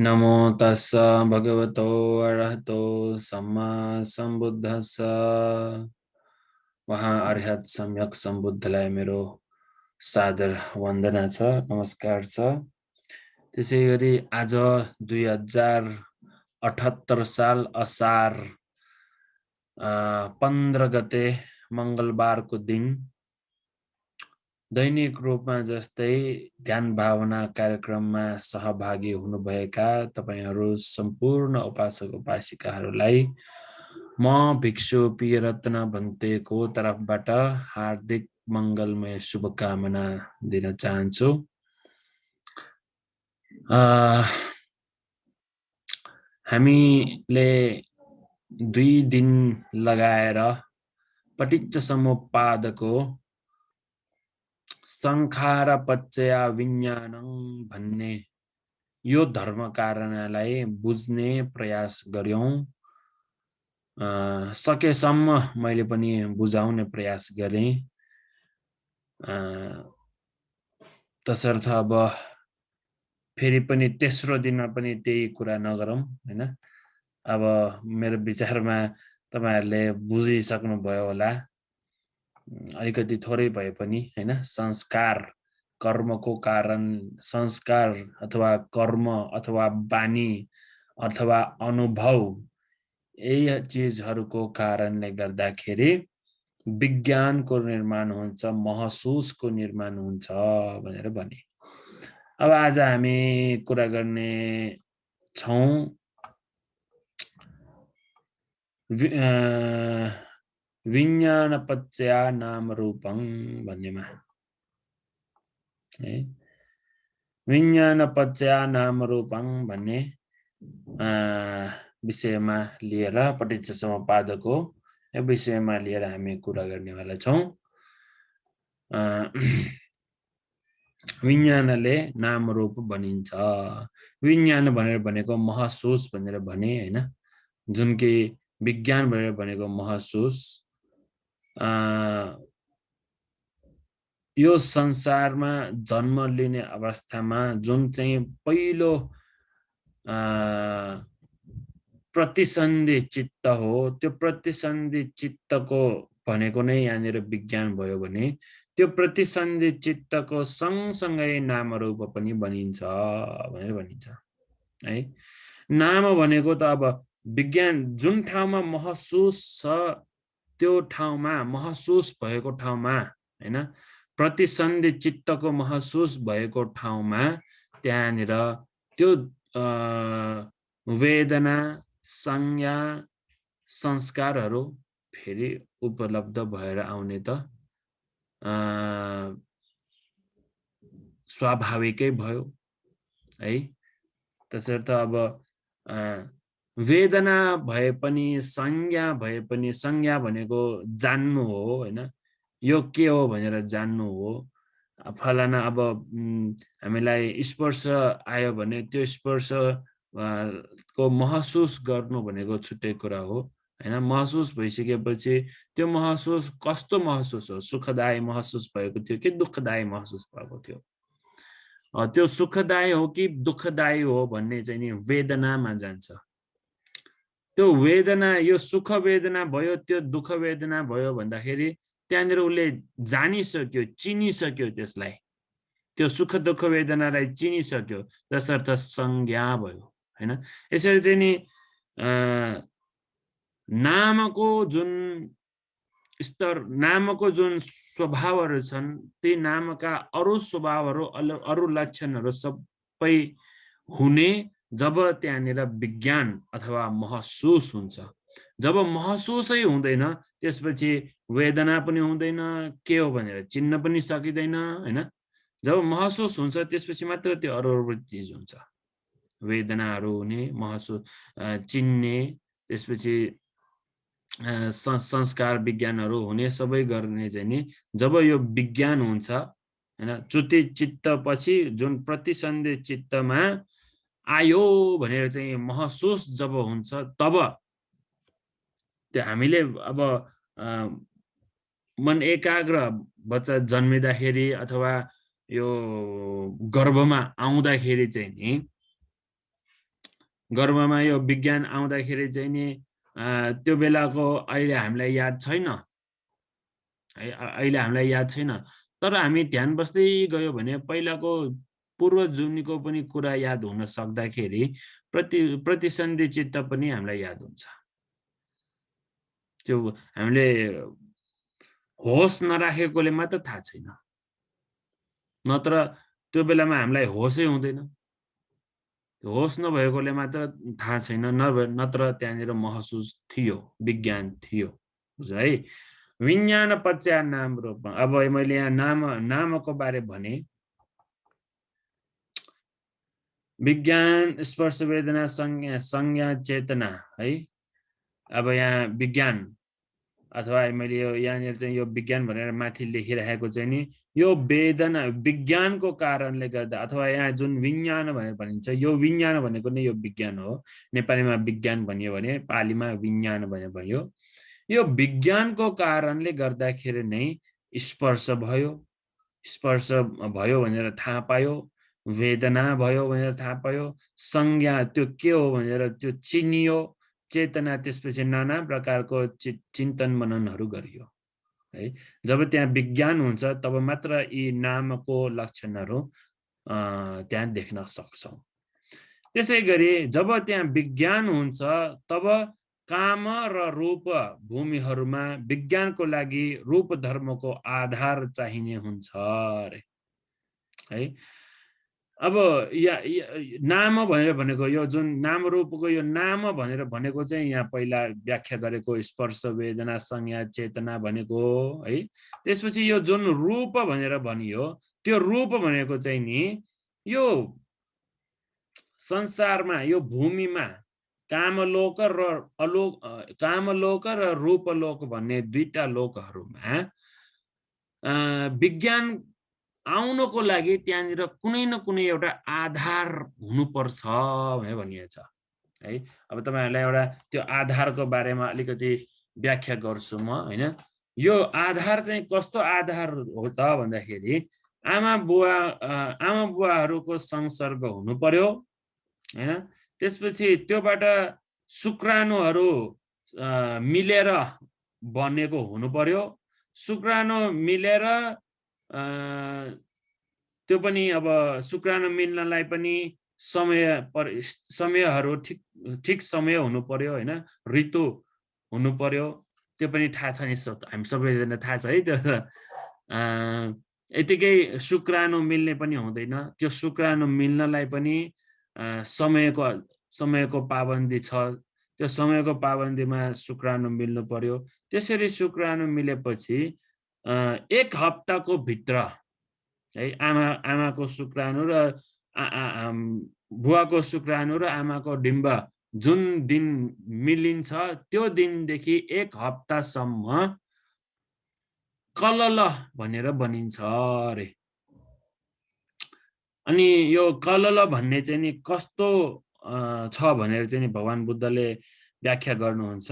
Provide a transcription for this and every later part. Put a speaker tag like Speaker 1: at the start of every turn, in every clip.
Speaker 1: नमो तस्स भगवतो अरहतो सम्मा सम्बुद्धस्स। वहाँ अरहत सम्यक सम्बुद्धलाई मेरो सादर वन्दना छ, नमस्कार छ। त्यसैगरी आज 2078 साल असार 15 गते मङ्गलबारको दिन दैनिक रूपमा जस्तै ध्यान भावना कार्यक्रममा सहभागी हुनुभएका तपाईहरू सम्पूर्ण उपासक उपासिकाहरूलाई म भिक्षु पियरत्न भन्तेको तर्फबाट हार्दिक मङ्गलमय शुभकामना दिन चाहन्छु। हामीले 2 दिन लगाएर पटिच्च समुप्पादको संखार पच्चया विज्ञानं भन्ने यो धर्म कारणालाई बुझ्ने प्रयास गर्यौं। सकेसम्म मैले पनि बुझाउने प्रयास गरेँ। तसर्थ अब फेरि पनि तेस्रो दिनमा पनि त्यही कुरा नगरौं हैन। अब मेरो विचारमा तपाईहरुले बुझिसक्नु भयो होला, अलिकति थोरै भए पनि हैन। संस्कार कर्मको कारण, संस्कार अथवा कर्म अथवा बानी अथवा अनुभव यही चीजहरुको कारणले गर्दाखेरि विज्ञानको निर्माण हुन्छ, महसुसको निर्माण हुन्छ भनेर भने। अब आज हामी कुरा गर्ने छौं विज्ञान पच्चया नाम रूपं भन्नेमा है। विज्ञान पच्चया नाम रूपं भन्ने विषयमा लिएर पटिच्च समुप्पादको विषयमा लिएर हामी कुरा गर्नेवाला छौं। विज्ञानले नाम रूप भनिन्छ। विज्ञान भनेर भनेको महसुस भनेर भने हैन, जुन कि विज्ञान भनेर भनेको महसुस। यो संसारमा जन्म लिने अवस्थामा जुन चाहिँ पहिलो प्रतिसन्धि चित्त हो, त्यो प्रतिसन्धि चित्तको भनेको नै यहाँनिर विज्ञान भयो भने त्यो प्रतिसन्धि चित्तको सँगसँगै नाम रूप पनि बनिन्छ भनेर भनिन्छ है। नाम भनेको त अब विज्ञान जुन ठाउँमा महसुस छ त्यो ठाउँमा, महसुस भएको ठाउँमा हैन, प्रतिसन्धि चित्तको महसुस भएको ठाउँमा त्यहाँनिर त्यो वेदना, संज्ञा, संस्कारहरू फेरि उपलब्ध भएर आउने त स्वाभाविकै भयो है। त्यसर्थ अब वेदना भए पनि, संज्ञा भए पनि, संज्ञा भनेको जान्नु हो हैन, यो के हो भनेर जान्नु हो। फलाना अब हामीलाई स्पर्श आयो भने त्यो स्पर्श को महसुस गर्नु भनेको छुट्टै कुरा हो हैन। महसुस भइसकेपछि त्यो महसुस कस्तो महसुस हो, सुखदायी महसुस भएको थियो कि दुःखदायी महसुस भएको थियो, त्यो सुखदायी हो कि दुःखदायी हो भन्ने चाहिँ नि वेदनामा जान्छ। त्यो वेदना, यो सुख वेदना भयो, त्यो दुःख वेदना भयो भन्दाखेरि त्यहाँनिर उसले जानिसक्यो, चिनिसक्यो त्यसलाई, त्यो सुख दुःख वेदनालाई चिनिसक्यो, त्यसर्थ संज्ञा भयो हैन। यसरी चाहिँ नि नामको जुन स्तर, नामको जुन स्वभावहरू छन्, ती नामका अरु स्वभावहरू, अरु लक्षणहरू सबै हुने जब त्यहाँनिर विज्ञान अथवा महसुस हुन्छ। जब महसुसै हुँदैन त्यसपछि वेदना पनि हुँदैन, के हो भनेर चिन्न पनि सकिँदैन हैन। जब महसुस हुन्छ त्यसपछि मात्र त्यो अरु चीज हुन्छ, वेदनाहरू हुने, महसुस चिन्ने, त्यसपछि संस्कार विज्ञानहरू हुने, सबै गर्ने चाहिँ नि जब यो विज्ञान हुन्छ हैन। च्युति चित्त पछि जुन प्रतिसन्धि चित्तमा आयो भनेर चाहिँ महसुस जब हुन्छ तब त्यो हामीले अब मन एकाग्र बच्चा जन्मिँदाखेरि अथवा यो गर्भमा आउँदाखेरि चाहिँ नि गर्भमा यो विज्ञान आउँदाखेरि चाहिँ नि त्यो बेलाको अहिले हामीलाई याद छैन है, अहिले हामीलाई याद छैन, तर हामी ध्यान बस्दै गयो भने पहिलाको पूर्व जुनीको पनि कुरा याद हुन सक्दाखेरि प्रतिसन्धि चित्त पनि हामीलाई याद हुन्छ। त्यो हामीले होस नराखेकोले मात्र थाहा छैन, नत्र त्यो बेलामा हामीलाई होसै हुँदैन। होस नभएकोले मात्र थाहा छैन, नत्र त्यहाँनिर महसुस थियो, विज्ञान थियो, बुझ्यो है। विज्ञान पश्चात नाम रूप। अब मैले यहाँ नामको बारे भने, विज्ञान स्पर्श वेदना संज्ञा चेतना है। अब यहाँ विज्ञान अथवा मैले यहाँनिर चाहिँ यो विज्ञान भनेर माथि लेखिरहेको चाहिँ नि यो वेदना विज्ञानको कारणले गर्दा, अथवा यहाँ जुन विज्ञान भनेर भनिन्छ यो विज्ञान भनेको नै यो विज्ञान हो। नेपालीमा विज्ञान भनियो भने पालीमा विज्ञान भनेर भन्यो। यो विज्ञानको कारणले गर्दाखेरि नै स्पर्श भयो, स्पर्श भयो भनेर थाहा पायो, वेदना भयो भनेर थाहा पायो, संज्ञा त्यो के हो भनेर त्यो चिनियो, चेतना त्यसपछि नाना प्रकारको चिन्तन मननहरू गरियो है। जब त्यहाँ विज्ञान हुन्छ तब मात्र यी नामको लक्षणहरू त्यहाँ देख्न सक्छौं। त्यसै गरी जब त्यहाँ विज्ञान हुन्छ तब काम र रूप भूमिहरूमा विज्ञानको लागि रूप धर्मको आधार चाहिने हुन्छ रे है। अब नाम भनेर भनेको यो जुन नाम रूपको यो नाम भनेर भनेको चाहिँ यहाँ पहिला व्याख्या गरेको स्पर्श वेदना संज्ञा चेतना भनेको है। त्यसपछि यो जुन रूप भनेर भनियो त्यो रूप भनेको चाहिँ नि यो संसारमा यो भूमिमा कामलोक र रूपलोक भन्ने दुईटा लोकहरूमा विज्ञान आउनको लागि त्यहाँनिर कुनै न कुनै एउटा आधार हुनुपर्छ भनेर भनिएको छ है। अब तपाईहरुलाई एउटा त्यो आधारको बारेमा अलिकति व्याख्या गर्छु म हैन। यो आधार चाहिँ कस्तो आधार हो त भन्दाखेरि आमा बुवाहरूको संसर्ग हुनु पर्यो हैन। त्यसपछि त्योबाट शुक्राणुहरू मिलेर बनेको हुनु पर्यो। शुक्राणु मिलेर त्यो पनि अब शुक्राणु मिल्नलाई पनि समयहरू ठिक समय हुनु पर्यो हैन। ऋतु हुनु पर्यो, त्यो पनि थाहा छ नि, हामी सबैजना थाहा छ है। त्यो यतिकै शुक्राणु मिल्ने पनि हुँदैन, त्यो शुक्राणु मिल्नलाई पनि समयको पाबन्दी छ। त्यो समयको पाबन्दीमा शुक्राणु मिल्नु पर्यो। त्यसरी शुक्राणु मिलेपछि 1 हप्ताको भित्र है आमाको शुक्राणु र बुवाको शुक्राणु र आमाको डिम्ब जुन दिन मिलिन्छ त्यो दिनदेखि 1 हप्तासम्म कलल भनेर बनिन्छ रे। अनि यो कलल भन्ने चाहिँ नि कस्तो छ भनेर चाहिँ भगवान बुद्धले व्याख्या गर्नुहुन्छ।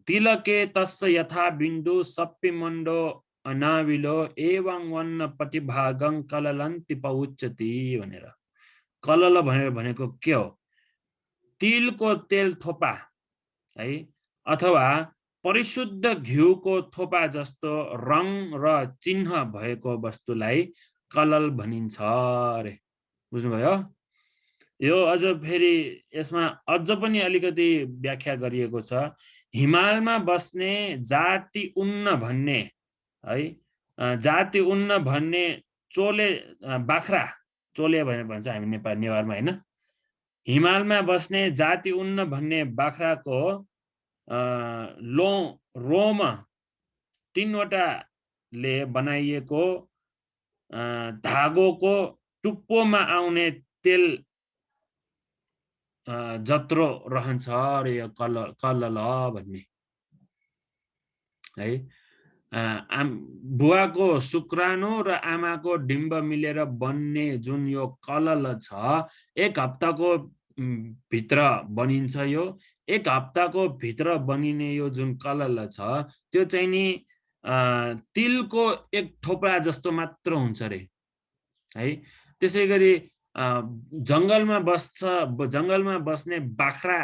Speaker 1: तिलके तस्य यथा बिन्दु सप्पिमण्डो अनाविलो एवं वन्न प्रतिभागं कललन्ति पउच्यति भनेर। कलल भनेर भनेको के हो? तिलको तेल थोपा है अथवा परिशुद्ध घिउको थोपा जस्तो रङ र चिन्ह भएको वस्तुलाई कलल भनिन्छ रे। बुझ्नुभयो? यो अझ फेरि यसमा अझ पनि अलिकति व्याख्या गरिएको छ। हिमालमा बस्ने जाति उन्न भन्ने है, जाति उन्न भन्ने चोले बाख्रा, चोले भनेर भन्छ हामी नेवारमा हैन। हिमालमा बस्ने जाति उन्न भन्ने बाख्राको रोम 3 वटाले बनाइएको धागोको टुप्पोमा आउने तेल जत्रो रहन्छ रे यो कलल भन्ने है। बुवाको शुक्राणु र आमाको डिम्ब मिलेर बन्ने जुन यो कलल छ 1 हप्ताको भित्र बनिन्छ। यो 1 हप्ताको भित्र बनिने यो जुन कलल छ त्यो चाहिँ नि तिलको 1 थोपा जस्तो मात्र हुन्छ रे है। त्यसैगरी जङ्गलमा बस्ने बाख्रा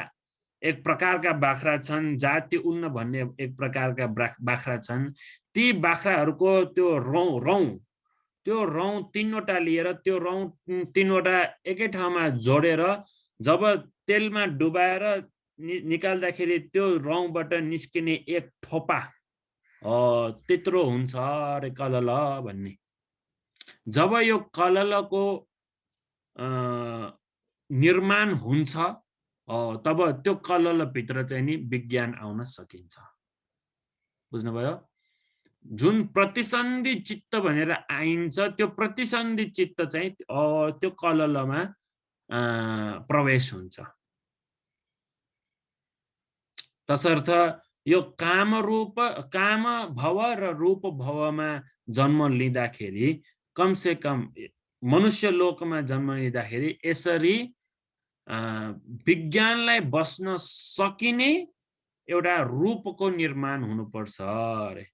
Speaker 1: एक प्रकारका बाख्रा छन्, जाति उन्न भन्ने एक प्रकारका बाख्रा छन्। ती बाख्राहरूको त्यो रौँ तीनवटा लिएर त्यो रौँ तीनवटा एकै ठाउँमा जोडेर जब तेलमा डुबाएर निकाल्दाखेरि त्यो रौँबाट निस्किने एक थोपा त्यत्रो हुन्छ रे कलल भन्ने। जब यो कललको निर्माण हुन्छ तब त्यो कललभित्र चाहिँ नि विज्ञान आउन सकिन्छ। बुझ्नुभयो? जुन प्रतिसन्धि चित्त भनेर आइन्छ त्यो प्रतिसन्धि चित्त चाहिँ त्यो कललमा प्रवेश हुन्छ। तसर्थ यो काम भव र रूप भवमा जन्म लिँदाखेरि कमसे कम मनुष्य लोकमा जन्म लिँदाखेरि यसरी विज्ञानलाई बस्न सकिने एउटा रूपको निर्माण हुनुपर्छ अरे।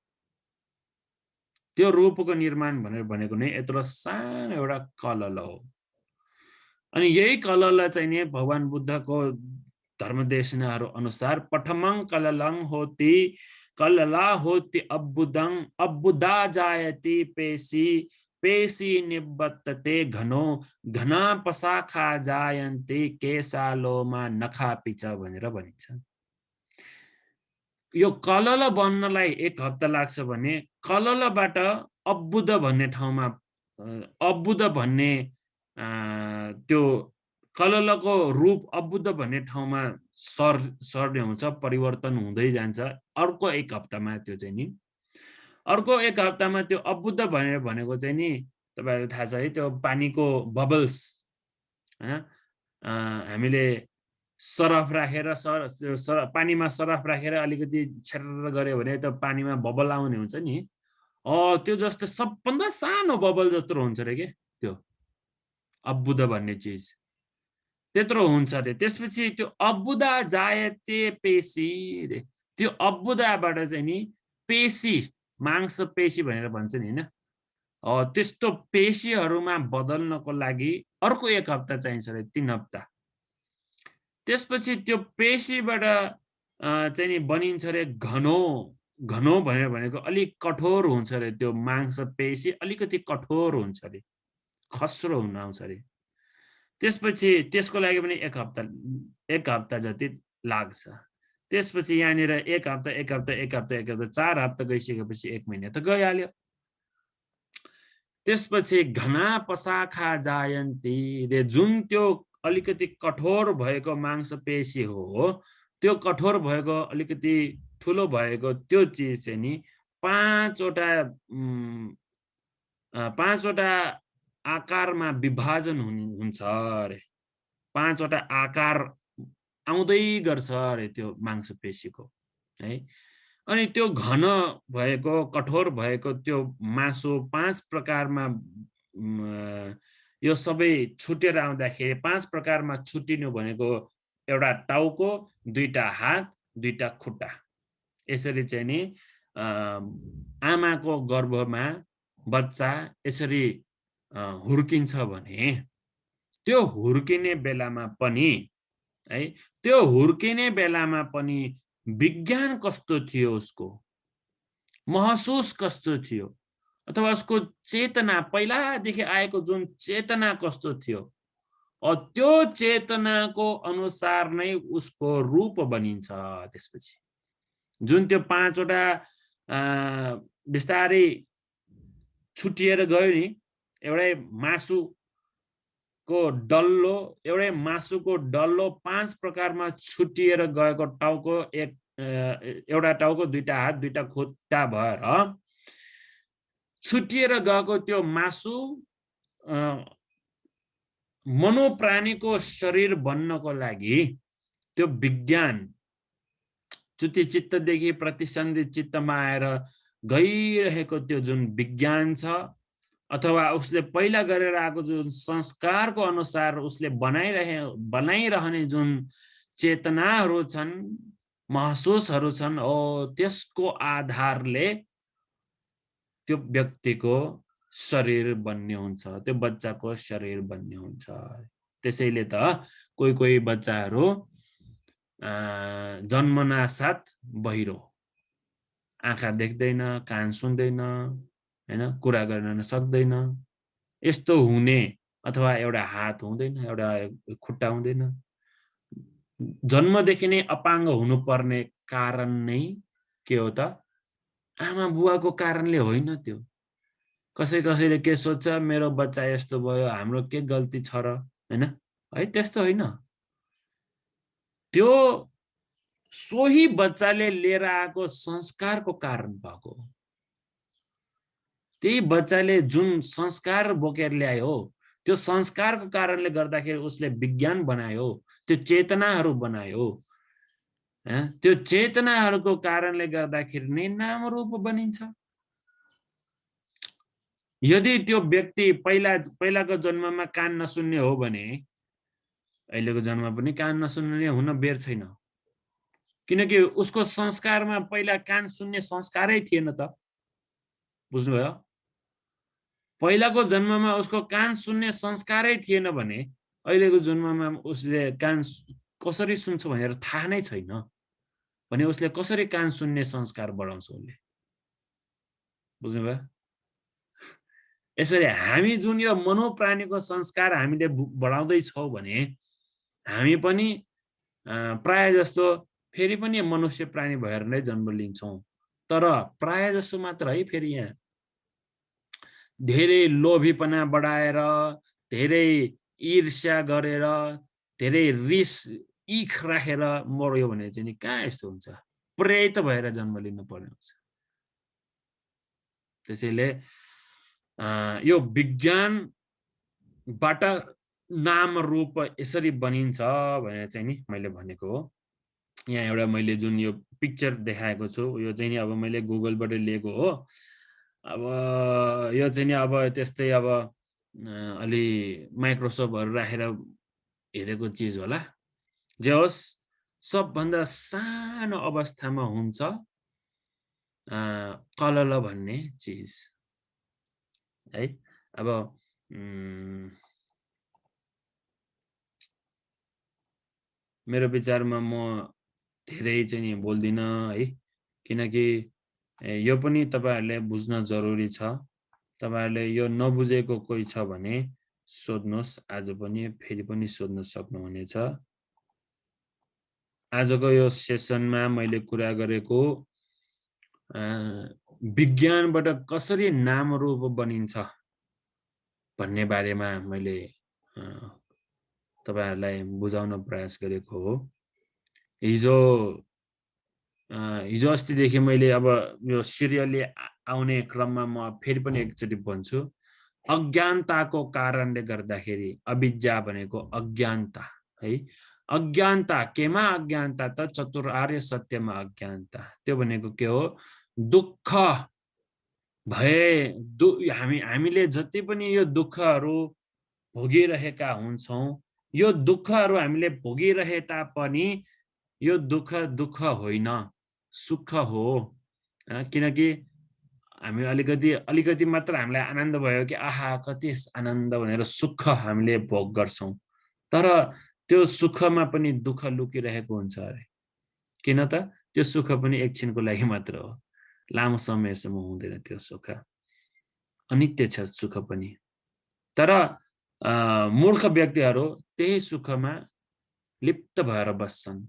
Speaker 1: त्यो रूपको निर्माण भनेको नै यत्रो सानो एउटा कलल हो। अनि यही कलललाई चाहिँ नि भगवान बुद्धको धर्मदेशनाहरू अनुसार पठमं कललं होति कलला होति अब्बुदा जायति पेशी निबत्तते घनो घना पशाखा जायन्ते केशालोमा नखा पिच भनेर भनिन्छ। यो कलल बन्नलाई 1 हप्ता लाग्छ भने कललबाट अब्बुद भन्ने ठाउँमा अब्बुद भन्ने त्यो कललको रूप अब्बुद भन्ने ठाउँमा सर्ने हुन्छ, परिवर्तन हुँदै जान्छ अर्को 1 हप्तामा। त्यो चाहिँ नि अर्को 1 हप्तामा त्यो अब्बुद भनेको चाहिँ नि तपाईहरुलाई थाहा छ है, त्यो पानीको बबल्स हैन। हामीले सरफ राखेर पानीमा सरफ राखेर अलिकति छेर्र गर्यो भने त्यो पानीमा बबल आउने हुन्छ नि, त्यो जस्तो सबभन्दा सानो बबल जस्तो हुन्छ रे के त्यो अब्बुद भन्ने चीज त्यत्रो हुन्छ रे। त्यसपछि त्यो अब्बुदा जायते पेशी रे, त्यो अब्बुदाबाट चाहिँ नि पेशी मांसपेशी भनेर भन्छ नि हैन, त्यस्तो पेशीहरुमा बदल्नको लागि अर्को 1 हप्ता चाहिन्छ रे, 3 हप्ता। त्यसपछि त्यो पेशीबाट चाहिँ नि बनिन्छ रे घनो भनेको अलिक कठोर हुन्छ रे। त्यो मांसपेशी अलिकति कठोर हुन्छ रे, खस्रो हुन आउँछ रे। त्यसपछि त्यसको लागि पनि 1 हप्ता जति लाग्छ। त्यसपछि यहाँनिर 1 हप्ता 4 हप्ता गइसकेपछि 1 महिना त गइहाल्यो। त्यसपछि घना पशाखा जायन्ती रे, जुन त्यो अलिकति कठोर भएको मांसपेशी हो, त्यो कठोर भएको अलिकति ठुलो भएको त्यो चीज चाहिँ नि 5 वटा आकारमा विभाजन हुन्छ अरे। 5 वटा आकार आउँदै गर्छ अरे त्यो मांसपेशीको है। अनि त्यो घन भएको कठोर भएको त्यो मासु 5 प्रकारमा यो सबै छुटेर आउँदाखेरि 5 प्रकारमा छुटिनु भनेको एउटा टाउको, 2टा हात, 2टा खुट्टा। यसरी चाहिँ नि आमाको गर्भमा बच्चा यसरी हुर्किन्छ भने त्यो हुर्किने बेलामा पनि है, त्यो हुर्किने बेलामा पनि विज्ञान कस्तो थियो, उसको महसुस कस्तो थियो, अथवा उसको चेतना पहिलादेखि आएको जुन चेतना कस्तो थियो, त्यो चेतनाको अनुसार नै उसको रूप बनिन्छ। त्यसपछि जुन त्यो 5 वटा बिस्तारै छुटिएर गयो नि, एउटै मासुको डल्लो 5 प्रकारमा छुटिएर गएको टाउको, एउटा टाउको, 2टा हात, 2टा खुट्टा भएर छुटिएर गएको त्यो मासु मनोप्राणीको शरीर बन्नको लागि त्यो विज्ञान च्युति चित्तदेखि प्रतिसन्धि चित्तमा आएर गइरहेको त्यो जुन विज्ञान छ, अथवा उसले पहिला गरेर आएको जुन संस्कारको अनुसार उसले बनाइरहने जुन चेतनाहरू छन्, महसुसहरू छन्, त्यसको आधारले त्यो व्यक्तिको शरीर बन्ने हुन्छ, त्यो बच्चाको शरीर बन्ने हुन्छ। त्यसैले त कोही कोही बच्चाहरू जन्मनासाथ बहिरो, आँखा देख्दैन, कान सुन्दैन, हैन, कुरा गर्न सक्दैन, यस्तो हुने, अथवा एउटा हात हुँदैन, एउटा खुट्टा हुँदैन, जन्मदेखि नै अपाङ्ग हुनुपर्ने कारण नै के हो त? आमा बुवाको कारणले होइन त्यो। कसैले के सोच्छ, मेरो बच्चा यस्तो भयो, हाम्रो के गल्ती छ र, हैन? है, त्यस्तो होइन। त्यो सोही बच्चाले लिएर आएको संस्कारको कारण भएको हो। त्यही बच्चाले जुन संस्कार बोकेर ल्यायो, त्यो संस्कारको कारणले गर्दाखेरि उसले विज्ञान बनायो, त्यो चेतनाहरू बनायो, त्यो चेतनाहरूको कारणले गर्दाखेरि नै नाम रूप बनिन्छ। यदि त्यो व्यक्ति पहिलाको जन्ममा कान नसुन्ने हो भने अहिलेको जन्ममा पनि कान नसुन्ने हुन बेर छैन, किनकि उसको संस्कारमा पहिला कान सुन्ने संस्कारै थिएन त। बुझ्नुभयो? पहिलाको जन्ममा उसको कान सुन्ने संस्कारै थिएन भने अहिलेको जन्ममा उसले कान कसरी सुन्छ भनेर थाहा नै छैन भने उसले कसरी कान सुन्ने संस्कार बढाउँछ उसले? बुझ्नुभयो? यसरी हामी जुन यो मनोप्राणीको संस्कार हामीले बढाउँदैछौँ भने हामी पनि प्राय जस्तो फेरि पनि मनुष्य प्राणी भएर नै जन्म लिन्छौँ। तर प्राय जस्तो मात्र है, फेरि यहाँ धेरै लोभीपना बढाएर, धेरै ईर्ष्या गरेर, धेरै रिस इख राखेर मर्यो भने चाहिँ नि कहाँ यस्तो हुन्छ? प्रेरित भएर जन्म लिनु पर्ने हुन्छ। त्यसैले यो विज्ञानबाट नाम रूप यसरी बनिन्छ भनेर चाहिँ नि मैले भनेको हो। यहाँ एउटा मैले जुन यो पिक्चर देखाएको छु, यो चाहिँ नि अब मैले गुगलबाट लिएको हो। अब यो चाहिँ नि अब त्यस्तै अब अलि माइक्रोसफ्टहरू राखेर हेरेको चिज होला। जे होस्, सबभन्दा सानो अवस्थामा हुन्छ कलल भन्ने चिज है। अब मेरो विचारमा म धेरै चाहिँ नि बोल्दिनँ है, किनकि यो पनि तपाईहरुले बुझ्न जरुरी छ। तपाईहरुले यो नबुझेको कोही छ भने सोध्नुस्, आज पनि फेरि पनि सोध्न सक्नुहुनेछ। आजको यो सेसनमा मैले कुरा गरेको विज्ञानबाट कसरी नाम रूप बनिन्छ भन्ने बारेमा मैले तपाईहरुलाई बुझाउन प्रयास गरेको हो। हिजो अस्तिदेखि मैले अब यो सिरियलले आउने क्रममा म फेरि पनि एकचोटि भन्छु, अज्ञानताको कारणले गर्दाखेरि, अविद्या भनेको अज्ञानता है। अज्ञानता केमा अज्ञानता त? चतुरार्य सत्यमा अज्ञानता। त्यो भनेको के हो? दुःख भए हामीले जति पनि यो दुःखहरू भोगिरहेका हुन्छौं, यो दुःखहरू हामीले भोगिरहे तापनि यो दुःख होइन, सुख हो। किनकि हामी अलिकति मात्र हामीलाई आनन्द भयो कि आहा कति आनन्द भनेर सुख हामीले भोग गर्छौं, तर त्यो सुखमा पनि दुःख लुकिरहेको हुन्छ अरे। किन त? त्यो सुख पनि एकछिनको लागि मात्र हो, लामो समयसम्म हुँदैन त्यो सुख, अनित्य छ सुख पनि। तर मूर्ख व्यक्तिहरू त्यही सुखमा लिप्त भएर बस्छन्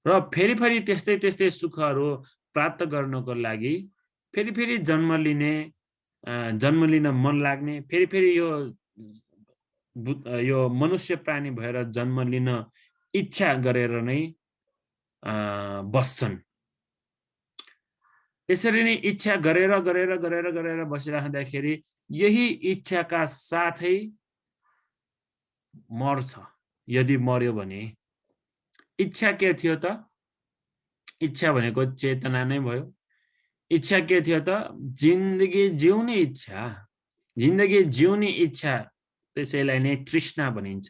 Speaker 1: र फेरि त्यस्तै सुखहरू प्राप्त गर्नको लागि फेरि जन्म लिन मन लाग्ने, फेरि यो मनुष्य प्राणी भएर जन्म लिन इच्छा गरेर नै बस्छन्। यसरी नै इच्छा गरेर बसिराख्दाखेरि यही इच्छाका साथै मर्छ। यदि मर्यो भने इच्छा के थियो त? इच्छा भनेको चेतना नै भयो। इच्छा के थियो त? जिन्दगी जिउने इच्छा। जिन्दगी जिउने इच्छा, त्यसैलाई नै तृष्णा भनिन्छ।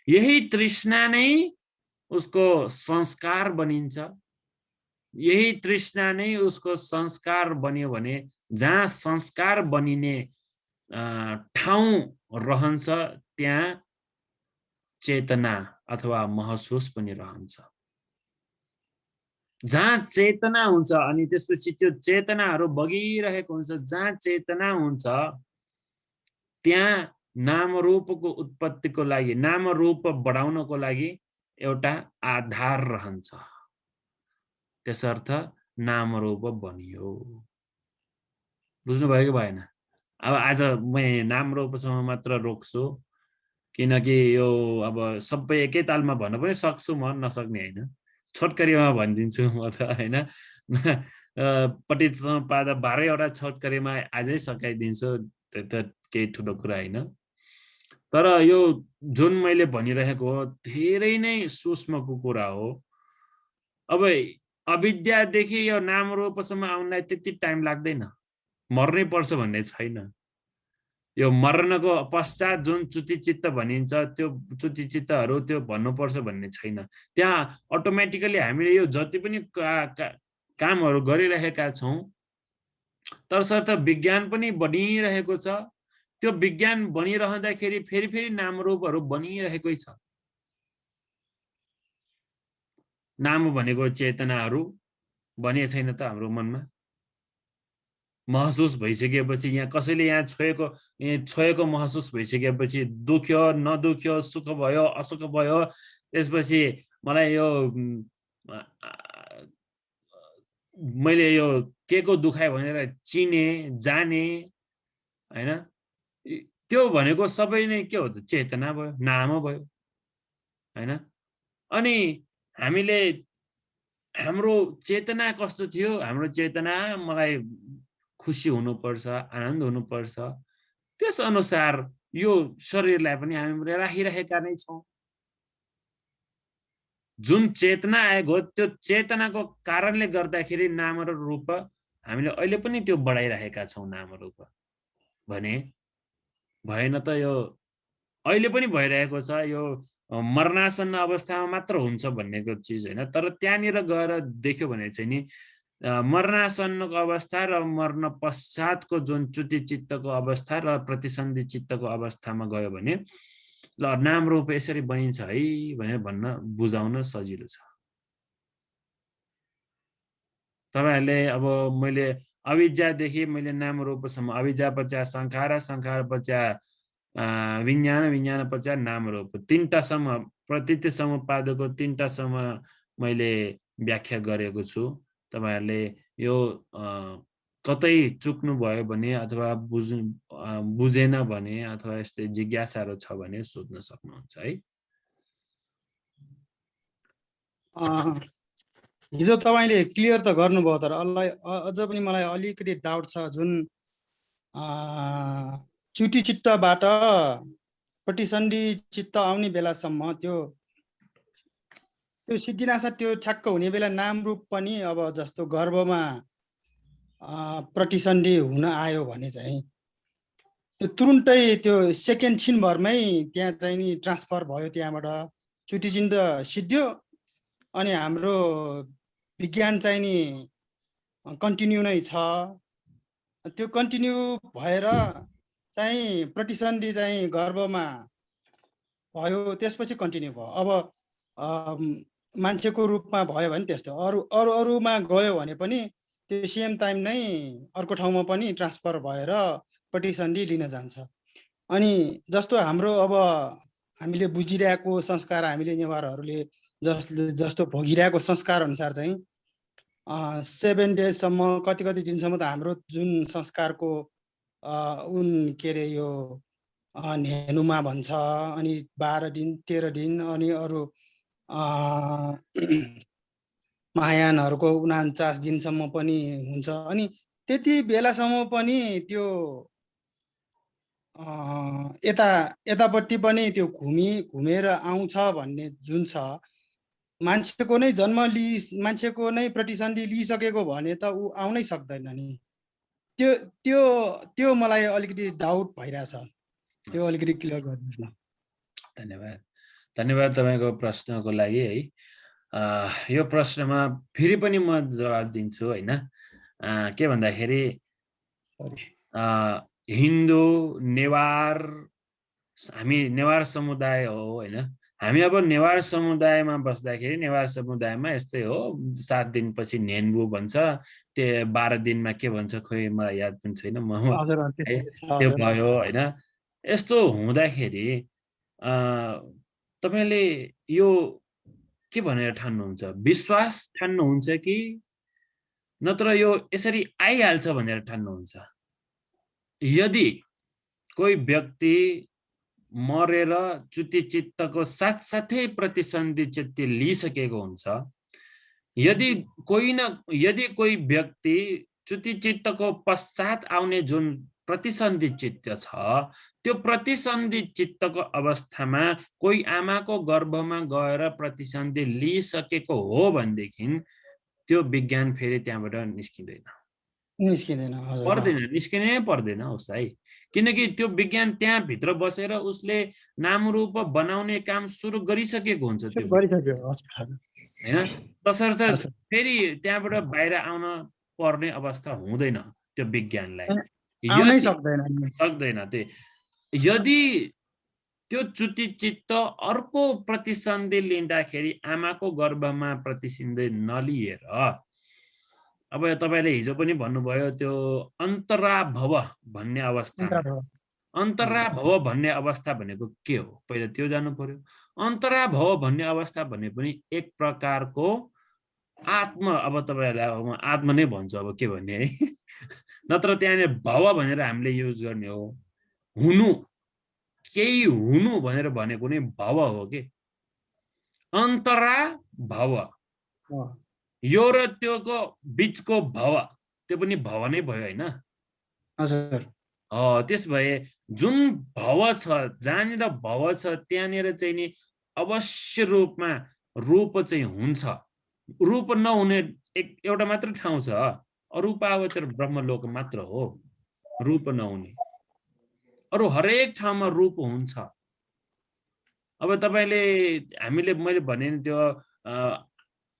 Speaker 1: यही तृष्णा नै उसको संस्कार बनिन्छ। यही तृष्णा नै उसको संस्कार बन्यो भने जहाँ संस्कार बनिने ठाउँ रहन्छ त्यहाँ चेतना अथवा महसुस पनि रहन्छ। जहाँ चेतना हुन्छ अनि त्यसपछि त्यो चेतनाहरू बगिरहेको हुन्छ, जहाँ चेतना हुन्छ त्यहाँ नामरूपको उत्पत्तिको लागि, नामरूप बढाउनको लागि एउटा आधार रहन्छ। त्यसर्थ नामरूप बनियो। बुझ्नुभयो कि भएन? अब आज म नामरूपसम्म मात्र रोक्छु, किनकि यो अब सबै एकै तालमा भन्न पनि सक्छु, म नसक्ने होइन। छोटकरीमा भनिदिन्छु म त होइन। पट्टिसम्म पादा 12वटा छोटकरीमा आजै सकाइदिन्छु, त्यो त केही ठुलो कुरा होइन। तर यो जुन मैले भनिरहेको हो धेरै नै सूक्ष्मको कुरा हो। अब अविद्यादेखि यो नामरूपसम्म आउनलाई त्यति टाइम लाग्दैन, मर्नै पर्छ भन्ने छैन। यो मर्नको पश्चात जुन च्युतिचित्त भनिन्छ त्यो च्युतिचित्तहरू त्यो भन्नुपर्छ भन्ने छैन। त्यहाँ अटोमेटिकली हामीले यो जति पनि कामहरू गरिरहेका छौँ, तसर्थ विज्ञान पनि बनिरहेको छ। त्यो विज्ञान बनिरहँदाखेरि फेरि फेरि नामरूपहरू बनिरहेकै छ। नाम भनेको चेतनाहरू बनिए छैन त हाम्रो मनमा? महसुस भइसकेपछि यहाँ कसैले यहाँ छोएको महसुस भइसकेपछि दुख्यो नदुख्यो, सुख भयो असुख भयो, त्यसपछि मलाई यो मैले यो के को दुखायो भनेर चिने जाने हैन, त्यो भनेको सबै नै के हो त? चेतना भयो, नाम भयो हैन। अनि हामीले हाम्रो चेतना कस्तो थियो? हाम्रो चेतना मलाई खुसी हुनुपर्छ, आनन्द हुनुपर्छ, त्यस अनुसार यो शरीरलाई पनि हामीले राखिरहेका नै छौँ। जुन चेतना आएको हो त्यो चेतनाको कारणले गर्दाखेरि नाम र रूप हामीले अहिले पनि त्यो बढाइरहेका छौँ। नाम रूप भने भएन त यो अहिले पनि भइरहेको छ। यो मरणासन्न अवस्थामा मात्र हुन्छ भन्नेको चिज होइन। तर त्यहाँनिर गएर देख्यो भने चाहिँ नि मरणासन्नको अवस्था र मर्न पश्चातको जुन च्युति चित्तको अवस्था र प्रतिसन्धि चित्तको अवस्थामा गयो भने ल नाम रूप यसरी बनिन्छ है भनेर भन्न बुझाउन सजिलो छ। तपाईहरुले अब मैले अविद्यादेखि मैले नाम रूपसम्म, अविद्या पश्चात संखार, संखार पश्चात विज्ञान, विज्ञान पश्चात नाम रूप, तीनटासम्म प्रतीत समुपादको तीनटासम्म मैले व्याख्या गरेको छु। तपाईहरुले यो कतै चुक्नु भयो भने अथवा बुझेन भने अथवा यस्तै जिज्ञासाहरू छ भने सोध्न सक्नुहुन्छ है।
Speaker 2: हिजो तपाईले क्लियर त गर्नुभयो, तर अझ पनि मलाई अलिकति डाउट छ। जुन च्युति चित्तबाट प्रतिसन्धि चित्त आउने बेलासम्म त्यो सिद्धिनाशा त्यो ठ्याक्क हुने बेला नाम रूप पनि अब जस्तो गर्भमा प्रतिसन्धि हुन आयो भने चाहिँ त्यो तुरुन्तै त्यो सेकेन्ड छिनभरमै त्यहाँ चाहिँ नि ट्रान्सफर भयो, त्यहाँबाट च्युति चित्त सिद्धियो अनि हाम्रो विज्ञान चाहिँ नि कन्टिन्यू नै छ। त्यो कन्टिन्यू भएर चाहिँ प्रतिसन्धि चाहिँ गर्भमा भयो, त्यसपछि कन्टिन्यू भयो। अब मान्छेको रूपमा भयो भने त्यस्तो, अरूमा गयो भने पनि त्यो सेम टाइम नै अर्को ठाउँमा पनि ट्रान्सफर भएर प्रतिसन्धि लिन जान्छ। अनि जस्तो हाम्रो अब हामीले बुझिरहेको संस्कार, हामीले नेवारहरूले जस्तो भोगिरहेको संस्कार अनुसार चाहिँ 7 डेजसम्म कति दिनसम्म त हाम्रो जुन संस्कारको के अरे यो नेनुमा भन्छ, अनि 12 दिन 13 दिन, अनि अरू महायानहरूको 49 दिनसम्म पनि हुन्छ। अनि त्यति बेलासम्म पनि त्यो यतापट्टि पनि त्यो घुमेर आउँछ भन्ने जुन छ, मान्छेको नै मान्छेको नै प्रतिसन्धि लिइसकेको भने त ऊ आउनै सक्दैन नि। त्यो मलाई अलिकति डाउट भइरहेछ, त्यो अलिकति क्लियर गरिदिनुहोस् न।
Speaker 1: धन्यवाद। धन्यवाद तपाईको प्रश्नको लागि है। यो प्रश्नमा फेरि पनि म जवाब दिन्छु हैन। के भन्दाखेरि हिन्दू, नेवार, हामी नेवार समुदाय हो होइन। हामी अब नेवार समुदायमा बस्दाखेरि नेवार समुदायमा यस्तै हो, 7 दिनपछि नेन्बु भन्छ, त्यो 12 दिनमा के भन्छ खोइ मलाई याद पनि छैन,
Speaker 2: हजुर
Speaker 1: है
Speaker 2: त्यस्तै छ
Speaker 1: त्यो
Speaker 2: हजुर।
Speaker 1: भयो होइन। यस्तो हुँदाखेरि तपाईँले यो के भनेर ठान्नुहुन्छ? विश्वास ठान्नुहुन्छ कि नत्र यो यसरी आइहाल्छ भनेर ठान्नुहुन्छ? यदि कोही व्यक्ति मरेर च्युति चित्तको साथसाथै प्रतिसन्धि चित्त लिइसकेको हुन्छ, यदि कोही व्यक्ति च्युति चित्तको पश्चात आउने जुन प्रतिसन्धि चित्त छ, त्यो प्रतिसन्धि चित्तको अवस्थामा कोही आमाको गर्भमा गएर प्रतिसन्धि लिइसकेको हो भनेदेखि त्यो विज्ञान फेरि त्यहाँबाट निस्किँदैन,
Speaker 2: निस्किँदैन हजुर।
Speaker 1: पर्दैन, निस्किनै पर्दैन उसलाई। किनकि त्यो विज्ञान त्यहाँभित्र बसेर उसले नामरूप बनाउने काम सुरु गरिसकेको हुन्छ त्यो
Speaker 2: गरिसक्यो हजुर।
Speaker 1: होइन। तसर्थ
Speaker 2: हजुर।
Speaker 1: फेरि त्यहाँबाट बाहिर आउन पर्ने अवस्था हुँदैन त्यो विज्ञानलाई।
Speaker 2: आउनै
Speaker 1: यदि
Speaker 2: सक्दैन।
Speaker 1: सक्दैन यदि त्यो च्युति चित्त अर्को प्रतिसन्धि लिँदाखेरि आमाको गर्भमा प्रतिसन्धि नलिएर, अब तपाईँले हिजो पनि भन्नुभयो त्यो अन्तराभव भन्ने अवस्थामा, अन्तराभव भन्ने अवस्था भनेको के हो पहिला त्यो जान्नु पर्यो। अन्तराभव भन्ने अवस्था भने पनि एक प्रकारको आत्म, अब तपाईँहरूलाई आत्मा नै भन्छु अब के भन्ने है नत्र त्यहाँनिर भव भनेर हामीले युज गर्ने हो। हुनु, केही हुनु भनेर भनेको नै भव हो कि। अन्तरा भव, यो र त्योको बिचको भव, त्यो पनि भव नै भयो होइन।
Speaker 2: हजुर।
Speaker 1: त्यस भए जुन भव छ, जहाँनिर भव छ त्यहाँनिर चाहिँ नि अवश्य रूपमा रूप चाहिँ हुन्छ। रूप नहुने एउटा मात्र ठाउँ छ, अरूपावचर ब्रह्मलोक मात्र हो रूप नहुने। अरू हरेक ठाउँमा रूप हुन्छ। अब तपाईँले हामीले मैले भने नि त्यो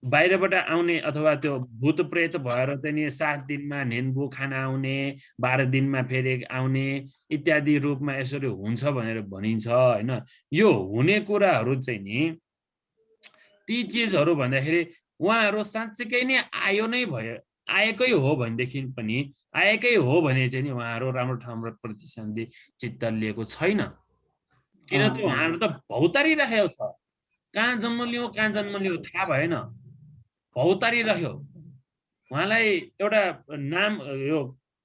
Speaker 1: बाहिरबाट आउने अथवा त्यो भूत प्रेत भएर चाहिँ नि 7 दिनमा नेन्बु खान आउने, 12 दिनमा फेरि आउने इत्यादि रूपमा यसरी हुन्छ भनेर भनिन्छ होइन। यो हुने कुराहरू चाहिँ नि ती चिजहरू भन्दाखेरि उहाँहरू साँच्चीकै नै आयो नै भयो, आएकै हो भनेदेखि पनि, आएकै हो भने चाहिँ नि उहाँहरू राम्रो ठाउँबाट प्रतिसन्धि चित्त लिएको छैन। किनकि उहाँहरू त भौतारिरहेको छ, कहाँ जन्म लियो कहाँ जन्म लियो थाहा भएन, भौतारिरह्यो। उहाँलाई एउटा नाम, यो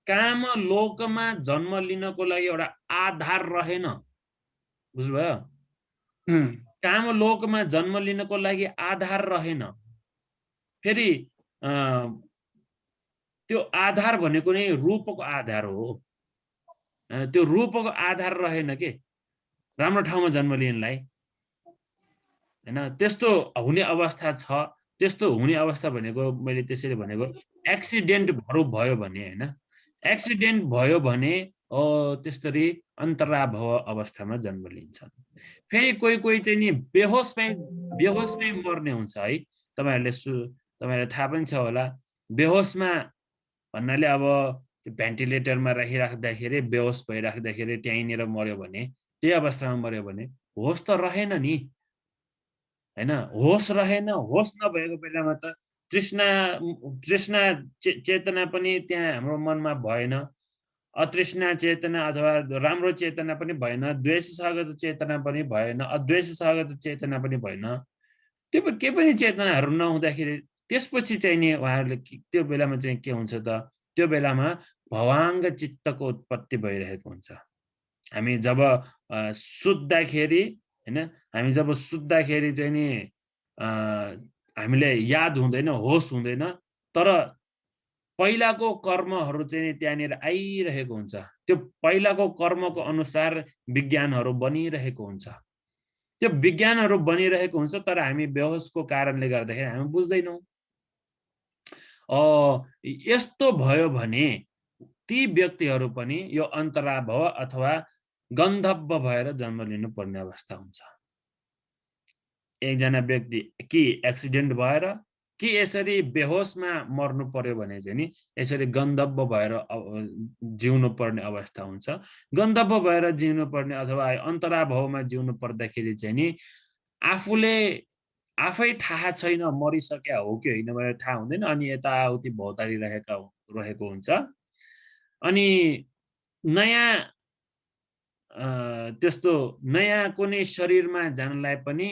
Speaker 1: काम लोकमा जन्म लिनको लागि एउटा आधार रहेन, बुझ्नुभयो? काम लोकमा जन्म लिनको लागि आधार रहेन। फेरि त्यो आधार भनेको नै रूपको आधार हो। त्यो रूपको आधार रहेन के राम्रो ठाउँमा जन्म लिनलाई होइन। त्यस्तो हुने अवस्था छ। त्यस्तो हुने अवस्था भनेको मैले त्यसरी भनेको एक्सिडेन्टहरू भयो भने होइन, एक्सिडेन्ट भयो भने त्यसरी अन्तराभव अवस्थामा जन्म लिन्छ। फेरि कोही कोही चाहिँ नि बेहोसमै मर्ने हुन्छ है। तपाईँहरूलाई थाहा पनि छ होला, बेहोसमा भन्नाले अब त्यो भेन्टिलेटरमा राखिराख्दाखेरि बेहोस भइराख्दाखेरि त्यहीँनिर मर्यो भने, त्यही अवस्थामा मर्यो भने होस त रहेन नि होइन। होस रहेन, होस नभएको बेलामा त तृष्णा चेतना पनि त्यहाँ हाम्रो मनमा भएन, अतृष्णा चेतना अथवा राम्रो चेतना पनि भएन, द्वेषसहगत चेतना पनि भएन, अद्वेषसहगत चेतना पनि भएन। त्यो के पनि चेतनाहरू नहुँदाखेरि त्यसपछि चाहिँ नि उहाँहरूले त्यो बेलामा चाहिँ के हुन्छ त, त्यो बेलामा भवाङ्ग चित्तको उत्पत्ति भइरहेको हुन्छ। हामी जब सुत्दाखेरि होइन, हामी जब सुत्दाखेरि चाहिँ नि हामीले याद हुँदैन, होस हुँदैन, तर पहिलाको कर्महरू चाहिँ त्यहाँनिर आइरहेको हुन्छ। त्यो पहिलाको कर्मको अनुसार विज्ञानहरू बनिरहेको हुन्छ। त्यो विज्ञानहरू बनिरहेको हुन्छ, तर हामी बेहोसको कारणले गर्दाखेरि हामी बुझ्दैनौँ। यस्तो भयो भने ती व्यक्तिहरू पनि यो अन्तराभव अथवा गन्धर्व भएर जन्म लिनुपर्ने अवस्था हुन्छ। एकजना व्यक्ति कि एक्सिडेन्ट भएर कि यसरी बेहोसमा मर्नु पर्यो भने चाहिँ नि यसरी गन्धब्ब भएर जिउनु पर्ने अवस्था हुन्छ। गन्धब्ब भएर जिउनु पर्ने अथवा अन्तराभावमा जिउनु पर्दाखेरि चाहिँ नि आफूले आफै थाहा छैन मरिसक्या हो कि होइन भनेर थाहा हुँदैन, अनि यताउति भौतारी रहेको हुन्छ। अनि नयाँ त्यस्तो नयाँ कुनै शरीरमा जानलाई पनि